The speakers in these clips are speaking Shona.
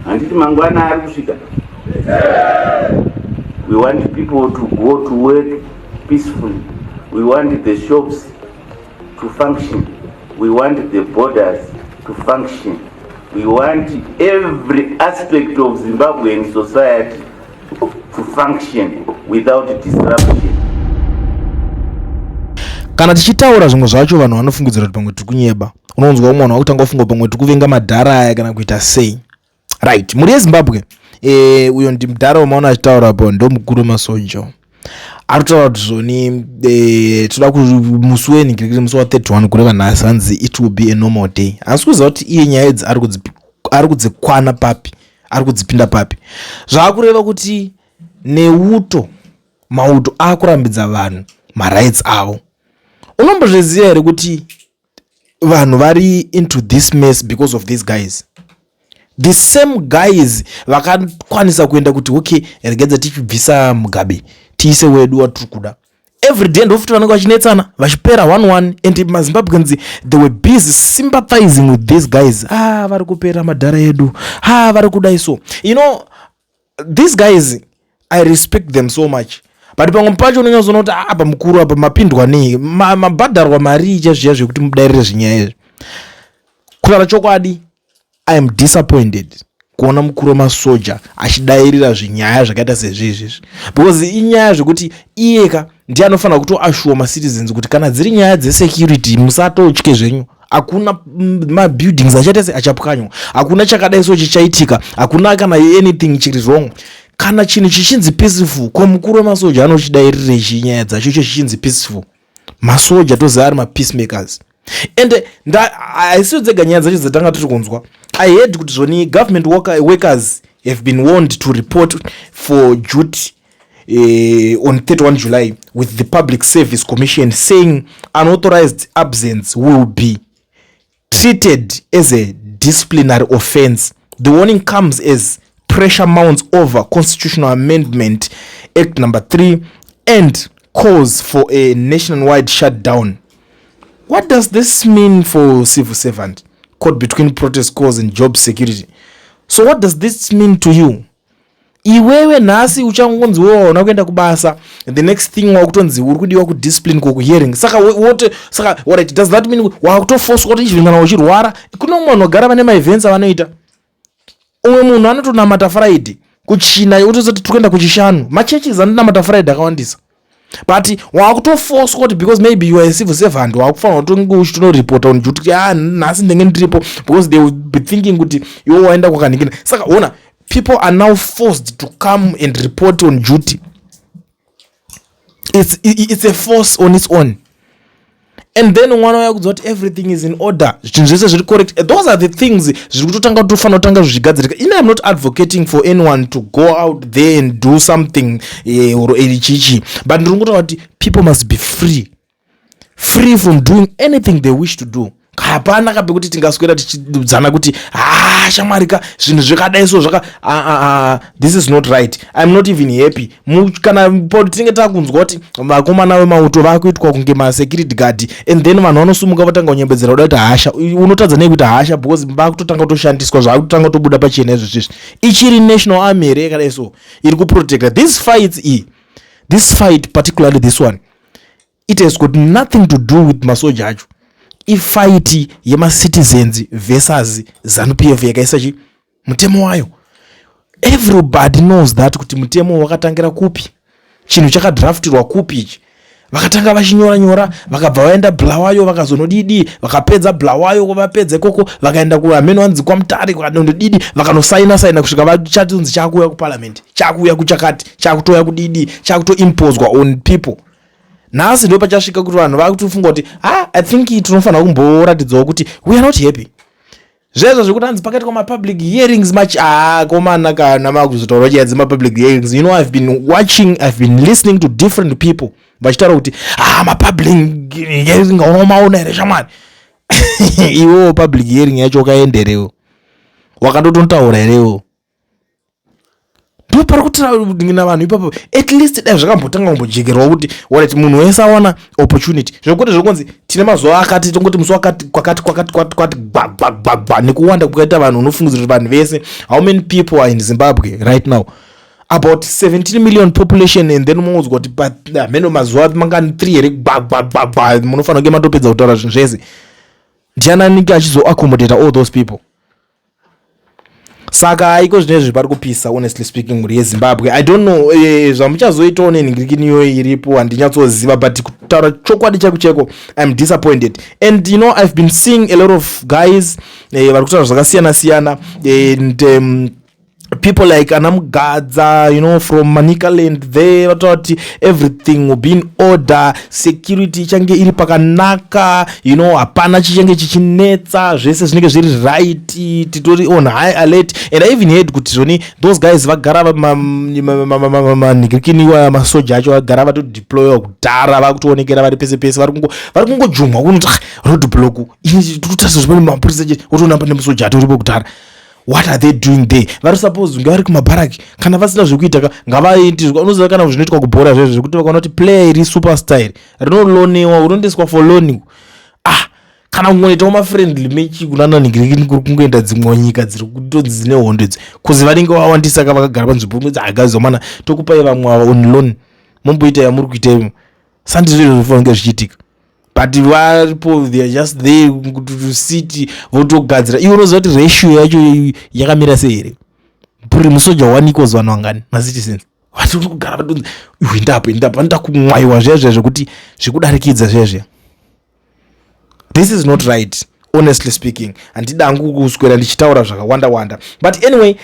Handiti mangwana ari kusvika. We want people to go to work peacefully. We want the shops to function. We want the borders to function. We want every aspect of Zimbabwean society to function without disruption. Kana tichitaura zvimwe zvacho vanhu vanofungidzira kuti pamwe tiri kunyeba. Unonzwa umwe wakutanga kufunga pamwe tiri kuvenga madhara aya kana kuita sei. Right, muri yeZimbabwe uyo ndi mudhara umaona achitaura po ndo mukuru masoja. Aritaura kuti zvoni toda musi weningirekere musi wa31 kureva nhasi hanzi it will be a normal day. Asi kuziva kuti iye nyaya idzi ari kudzikwana papi, ari kudzipinda papi. Zvaakureva kuti mauto akurambidza vanhu marights avo. Unombozviziva here kuti vanhu vari into this mess because of these guys? The same guys vakakwanisa kuenda kuti okay, regedza tichibvisa Mugabe tiise wedu watiri kuda. Every day ndofuti vanenge vachinetsana vachipera 1-1 and maZimbabweans they were busy sympathizing with these guys. Vari kupera madhara edu, vari kudai so. You know, these guys I respect them so much. But pamwe pacho unenge unoona kuti apa mukuru apa mapindwa nei, mabhadharwa mari chazviya zvekuti mudairire zvinyaya izvi. Kutaura chokwadi, I am disappointed kuona mukuru wemasoja achidairira zvinyaya zvakaita sezvizvi, because inyaya zvekuti iyeka ndiye anofanira kutoashura macitizens kuti kana dziri nyaya dzesecurity musatotye zvenyu. Hakuna mabuildings achaita achapwanywa, hakuna chakadai so chichaitika, hakuna kana anything chiri wrong. Kana chinhu chichinzi peaceful, kwa mukuru wemasoja anochidairire chinyaya dzacho chichinzi peaceful. Masoja toziva ari mapeacemakers. And haisiwo dzega nyaya dzacho dzatanga tiri kunzwa. I heard kuti zvoni government workers have been warned to report for duty on 31 July with the Public Service Commission, saying unauthorized absence will be treated as a disciplinary offense. The warning comes as pressure mounts over Constitutional Amendment Act number 3 and calls for a nationwide shutdown. What does this mean for civil servant caught between protest calls and job security? So what does this mean to you? Iwewe nasi uchangonzi wona kuenda kubasa, the next thing wakutonzi uri kudiwa ku discipline ko hearing. Saka what does that mean? Wakutoforce kuti chivingana uchirwara. Kuna munhu anogara vane events avanoita. Umwe munhu anotonamata Friday kuchina utozoti tukwenda kuchishanu. Machurches anonamata Friday akawandisa. But wakutoforce kuti because maybe you are a civil servant wakufanira kutonga uchitono report on duty nasi ndenge ndiripo, because they will be thinking kuti iwe waenda kwakanikina. Saka ona, people are now forced to come and report on duty. It's a force on its own. And then one way that everything is in order, correct. Those are the things. I'm not advocating for anyone to go out there and do something but people must be free from doing anything they wish to do. Hapana kabekuti tingaswera tichidzana kuti shamarika zvinhu zvakadai so this is not right. I'm not even happy kana tinge takunzwa kuti vakomana vemauto vakuitwa kunge security guard and then vanhu vanosumuka vatanga kunyembedzera kuda kuti hasha unotadza nei kuti hasha because vakutotanga kutoshandiswa zvakutanga kutobuda pachena izvo zvizvi. Ichiri national army here yakadai so iri kuprotecta this fight, particularly this one, it has got nothing to do with masoja acho. Ifight yema citizens versus ZANU-PF yakaisa mutemo wayo. Everybody knows that kuti mutemo wakatangira kupi, chinhu chakadraftirwa kupi ichi. Vakatanga vachinyora vakabva vaenda Bulawayo vakazonodidi, vakapedza Bulawayo vapedza koko vakaenda kuameno wanzi kwa Mutare vakandodidi vakanosaina kusvika vachatunzi chakuya ku parliament, chakuya kuchakati, chakutoya kudidi, chakutoimposwa on people. Nasi ndo pachasvika kuti vanhu vakutofunga kuti I think tinofanira kumboratidzawo kuti we are not happy. Zvezvo zvekuti hanzi pakati kwama public hearings much komana kana makuzotaura chaya dzema public hearings. You know, I've been listening to different people vachitaura kuti ma public hearing unomaona here shamwari. Iwo public hearing yacho kaenderewo wakatototaura herewo. ndo pari kutira vanhu ipapo at least dai zvakambotanga kumbojekerwa kuti wallet munhu wese awana opportunity zvokuti zvokunzi tine mazuva akati tongoti musi wakati kwakati gbagba nekuwanda kwakaita vanhu unofungidzira kuti vanhu vese how many people are in Zimbabwe right now about 17 million population and then munozwa kuti meno mazuva mangani 3 here gbagba munofanira kunge matopedza kutaura zvinhu zvese ndiananike achizoaccommodate all those people. Saka aiko zvinezvi pari kupisa honestly speaking muri yeZimbabwe. I don't know zvamuchazoitawo nenhingirikini iyoyo iripo handinyatsoziva but kutaura chokwadi cheko I'm disappointed and you know I've been seeing a lot of guys vari kutaura zvakasiyana siyana and people like Anamgadza, you know, from Manicaland, they thought everything will be in order, security change iri pakanaka, you know, hapana chichange chichinetsa, zvese zvinenge zviri right, titori on high alert. And I even heard kuti zvoni those guys vagara manhingirikini wa masoja acho vagara vato deploy kudhara vakutoonekera vari pese pese vari kungojumwa kunoti road block ini totasa zvimwe mapurisa otonamba nemusoja atoripo kudhara. What are they doing there? Vari suppose nge vari kumabharaki kana vasina zvekuita ngavaiti unoziva kana zvinoitwa kubhora zvezvo zvekuti vakaona kuti player iri superstar rinoloniwa unoendeswa for loan kana kungoitawo mafriendly match kunana ningirikini kuri kungoenda dzimwe nyika dziri kutonzi dzine hondo idzi kuzi vanenge wawandisa vakagara panzvimbo imwe dzagazomana tokupai vamwe ava on loan momboita yamuri kuita imo sandizvo zvofanira kunge zvichiitika but varipo they are just there to sit votogadzira iwe unoziva kuti ratio yacho yakamira sei here puri musoja 1 equals vanhu vangani macitizens vati uri kugara vatonzi indapo vanoita kumwaiwa zvezve zvekuti zvikudarikidza zvezve. This is not right honestly speaking handidangu kuswera ndichitaura zvakawanda but anyway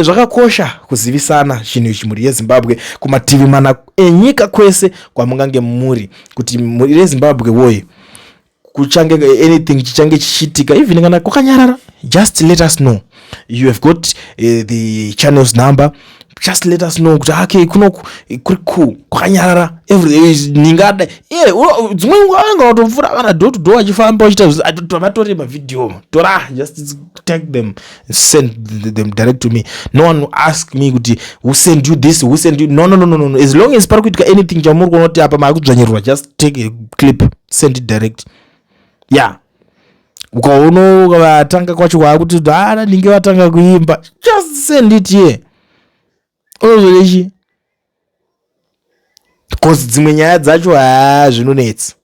zvakakosha kuzivisana chinhu ichi muri yeZimbabwe kumativi mana enyika kwese kwamungange muri kuti muri yeZimbabwe woye kuchange anything chichange chichitika even kana kwakanyarara just let us know. You have got the channel's number, just let us know kuti okay kunoku kuri cool kwakanyarara every ningada dzimwe nganga watomfura kana door to door achifamba achita tomatori mavideo tora just tag them send them direct to me. No one will ask me kuti who send you this, who send you no as long as pari kuitika anything chamuri kuona kuti apa makudzvanyirwa just take a clip send it direct. Yeah, ukaona vatanga kwacho kwakuti ninge vatanga kuimba just send it here ozolechi because dzimwe nyaya dzacho zvinonetsa.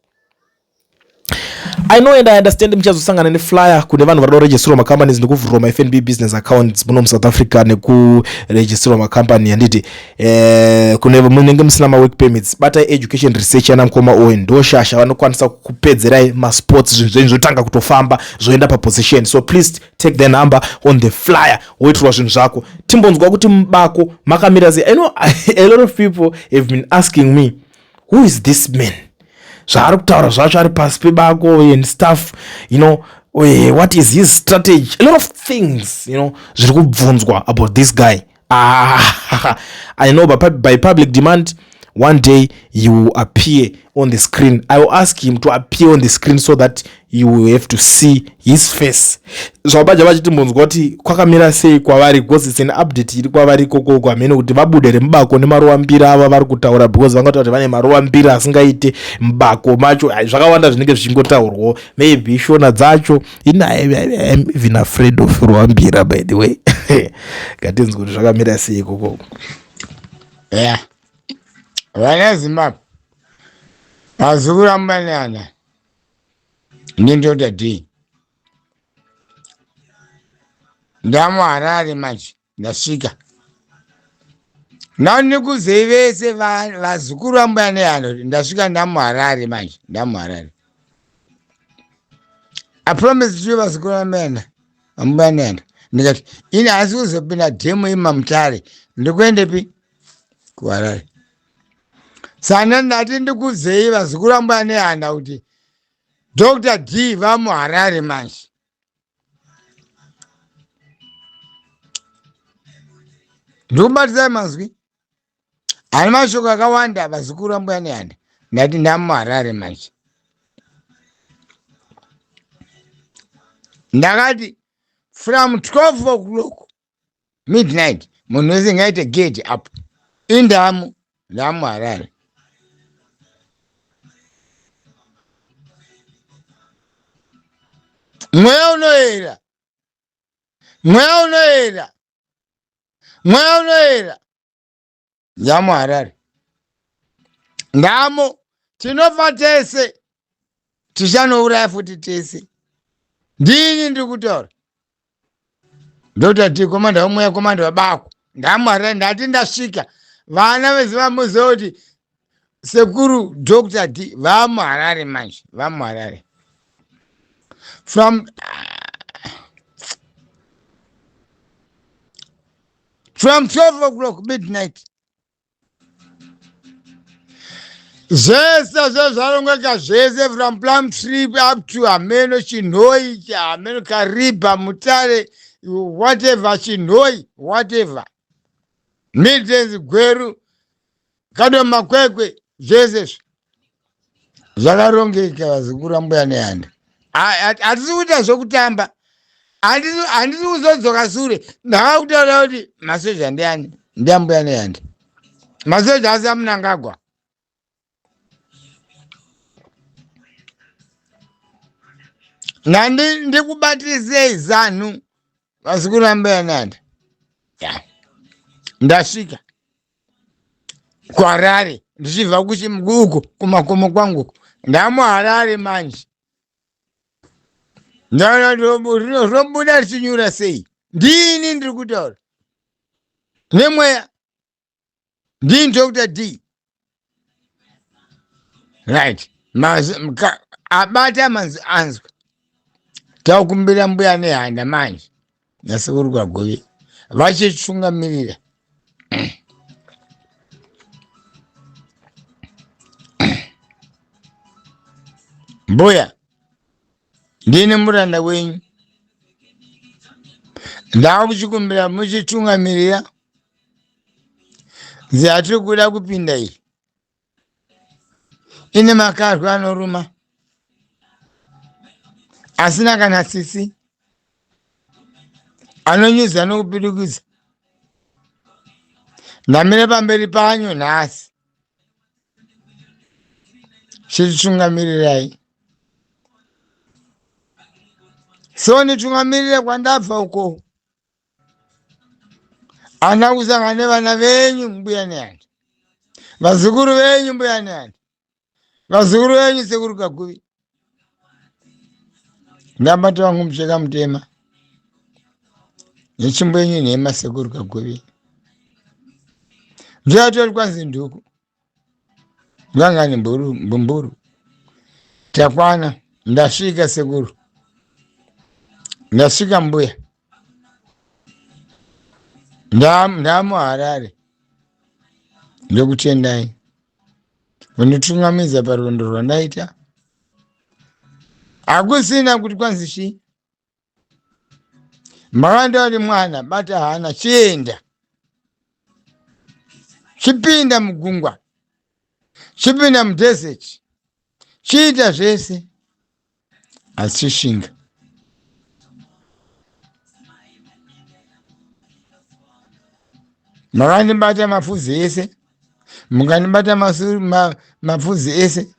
I know and I understand muchazosangana neflyer kune vanhu varida kuregisterwa macompanies nekuvhurwa maFNB business accounts muno muSouth Africa nekuregisterwa macompany handiti kune munenge musina mawork permits bata education research yanamukoma Owen ndoshasha vanokwanisa kupedzerai masports zvinhu zvenyu zvotanga kutofamba zvoenda paposition. So please take the number on the flyer woitirwa zvinhu zvako timbonzwa kuti mubako makamira sei. I know a lot of people have been asking me who is this man zvaari kutaura zvacho ari pasi pebako and stuff, you know, what is his strategy, a lot of things, you know, zviri kubvunzwa about this guy. I know by public demand one day you will appear on the screen. I will ask him to appear on the screen so that you will have to see his face. Zvabaja vachitimbonzwa kuti kwakamira sei kwavari because it's an update iri kwavari koko kwamene kuti vabude remubako nemaruwa mbiri ava vari kutaura because vangati kuti vane maruwa mbiri asingaite mubako macho zvakawanda zvinenge zvichingotaurwa maybe shona dzacho I'm even afraid of ruwa mbira by the way. Gatinzwa kuti zvakamira sei koko. Yeah. Vana Zimbabwe mazukuru ambanana ndindoda D ndamu Harare manje ndasvika nanikuzei vese vazukuru ambanana ndasvika ndamu Harare manje ndamu Harare. I promise you vazukuru ambanana ndikati ini hasi kuzopinda dhemu imamutare ndikuendepi kuHarare. Sana ndati ndikuzei vazukuru ambanana kuti Dr. D vamu Harare manje. Ndikubatisai mazwi ani mashoko akawanda vazukuru ambanana ndati ndamu Harare manje. Ndakati from 12 o'clock midnight munhu wese ngaite gate apo indamu Harare. Mweya unoera, ndamu Harare. Ndamo tinofa tese, tichanouraya futi tese. Ndini ndiri kutaura. Dr. D komanda womweya, komanda wabako. Ndamu Harare, ndati ndasvika. Vana veziva muzoti sekuru Dr. D vamu Harare manje, vamu Harare. From 12 o'clock midnight. Zvese zvezvarongeka zvese from Plum Tree up to Hameno, Chinhoi, Hameno, Kariba, Mutare, whatever, Chinhoi, whatever. Midlands, Gweru, Kado Makwekwe, zvese zvakarongeka vazukuru mbuya nehanda. Hatisi kuita zvokutamba. Handisi kuzodzoka sure. Ndakakutaura kuti masoja ndiani? Ndiambuya nehanda. Masoja asi aMnangagwa. Ndikubatisei zanu vazukuru vambuya nehanda. Ndasvika kuHarare ndichibva kuchimguko kumakomo kwangu. Ndamu Harare manje. Rinobuda richinyura sei? Ndini ndiri kutaura. Nemweya. Ndini Dr. D. Right. Abata manzi anzwa. Taukumbira mbuya nehanda manje. Nasekuru kwaGovi. Vachitungamirira. Mbuya. Ndini muranda wenyu. Ndakuchikumbira muchitungamirira. Ziyatiri kuda kupinda iyi. Ine makarwa anoruma. Asina kana tsitsi. Anonyuza nokupidikidza. Ndamire pamberi panyu nhasi. Chitungamirirai. So nitungamirire kwandabva uko. Ana kusangana nevana venyu mbuya nehanda. Vazukuru venyu mbuya nehanda. Vazukuru venyu sekuru Kaguvi. Ndabata wangu Mucheka Mutema. Nechimbenyu nhema sekuru Kaguvi. Ndiyatori kwanzi nduku. Ngangani mbumburu. Takwana. Ndasvika sekuru. Ndasvika mbuya. Ndamu Harare. Ndokutendai. Unitungamidza parwendo rwandaita. Hakusina kuti kwanzi chi. Makanda uri mwana bata hana chienda. Chipinda mugungwa. Chipinda mudesert. Chiita zvese. Asi chishinga. Makandibata mapfudzi ese. Mukandibata mapfudzi ese.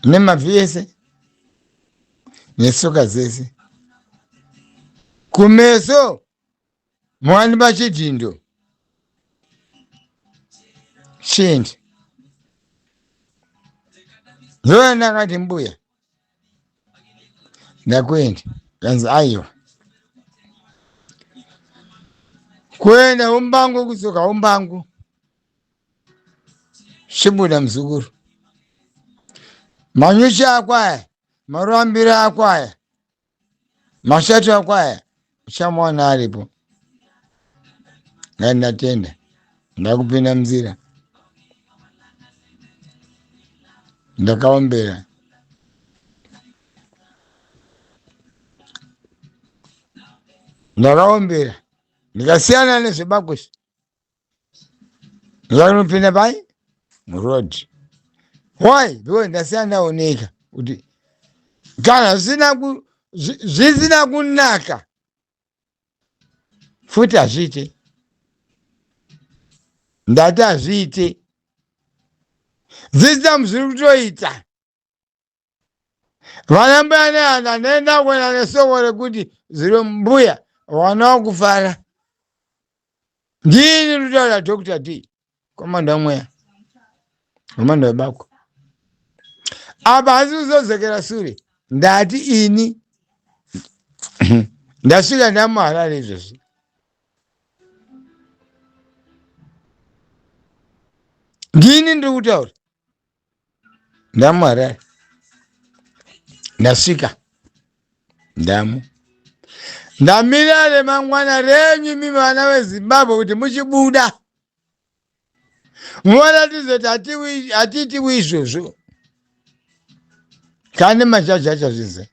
Nemabvi ese. Netsoka dzese. Kumeso. Mukandipa chidhindo. Chindi. Ndoona ndakati mbuya. Ndakwenda. Kanzi aiwa. Kuenda umbangu kusoka umbangu. Chibuda muzukuru. Manyuchi akwaya. Marambira akwaya. Mashatu akwaya. Uchamwana aripo. Ndatenda. Ndakupinda mzira. Ndakaombera. Ndakaombera. Ndikasiyana nezvebagwesha. Ndakanopinda pai? Murodhi. Why? Because ndasiyana naoneka. Kuti kana zvisina kunaka. futi hazviite, ndati hazviite. System zviri kutoita. Vana mbuya nehanda nenda kuenda nesoko rekuti zviri mbuya vana wakufara. Ndini rutaura Dr. D komanda mweya komanda webako. Apa hasi kuzozokera sure ndati ini ndasvika ndamuHarare izvozvi. Ndini ndiri kutaura ndamuHarare ndasvika ndamira remangwana renyu imi vana veZimbabwe kuti muchibuda muvaratidze hatitiwi izvozvo. Kane majaji achazviziva,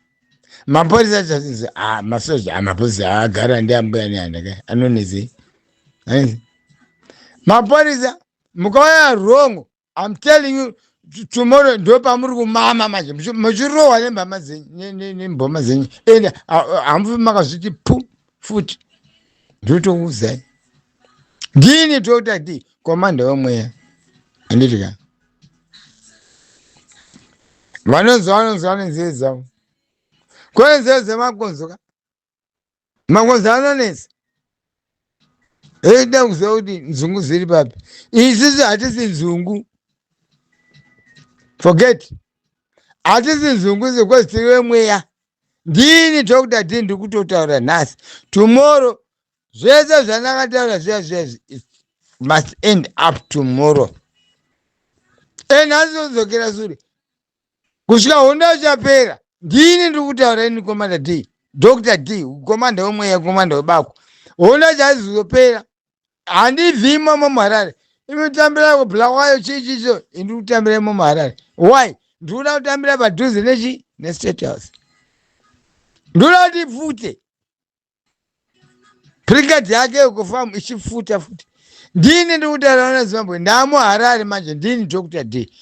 mapolisa achazviziva, masoja mapolisa agara ndiambuya nehanda anonezei. Mapolisa mukauya wrong, I'm telling you tomorrow ndo pamuri kumama manje muchirohwa nemboma dzenyu ende hamufi makazviti pu futi. Ndotokuuzai ndini Dr. D komanda wemweya. Handiti ka vanonzi nzeve dzavo kune nzeve dzemakonzo ka makonzo anonesa. Eida kuziva kuti nzungu dziri papi. Isisi hatisi nzungu, forget. Hatisi nzungu dzekuti tiri wemweya. Ndini Dr. D ndiri kutotaura nhasi. Tomorrow zvese zvandakataura zviya must end up tomorrow. Nhasi kudzokera sure kusvika hondo ichapera. Ndini ndiri kutaura ini komanda D Dr. D komanda wemweya komanda webako. Hondo chazizopera handibvi imomo muHarare. Imotambira kuBulawayo chichicho indiri kutambira imomo muHarare. Why? Ndikuda kutambira padhuze nechi neState House. Ndikuda kuti ifute brigade yake yekufamu ichifuta futi. Ndini ndiri kutaura neZimbabwe ndamuHarare manje. Ndini Dr. D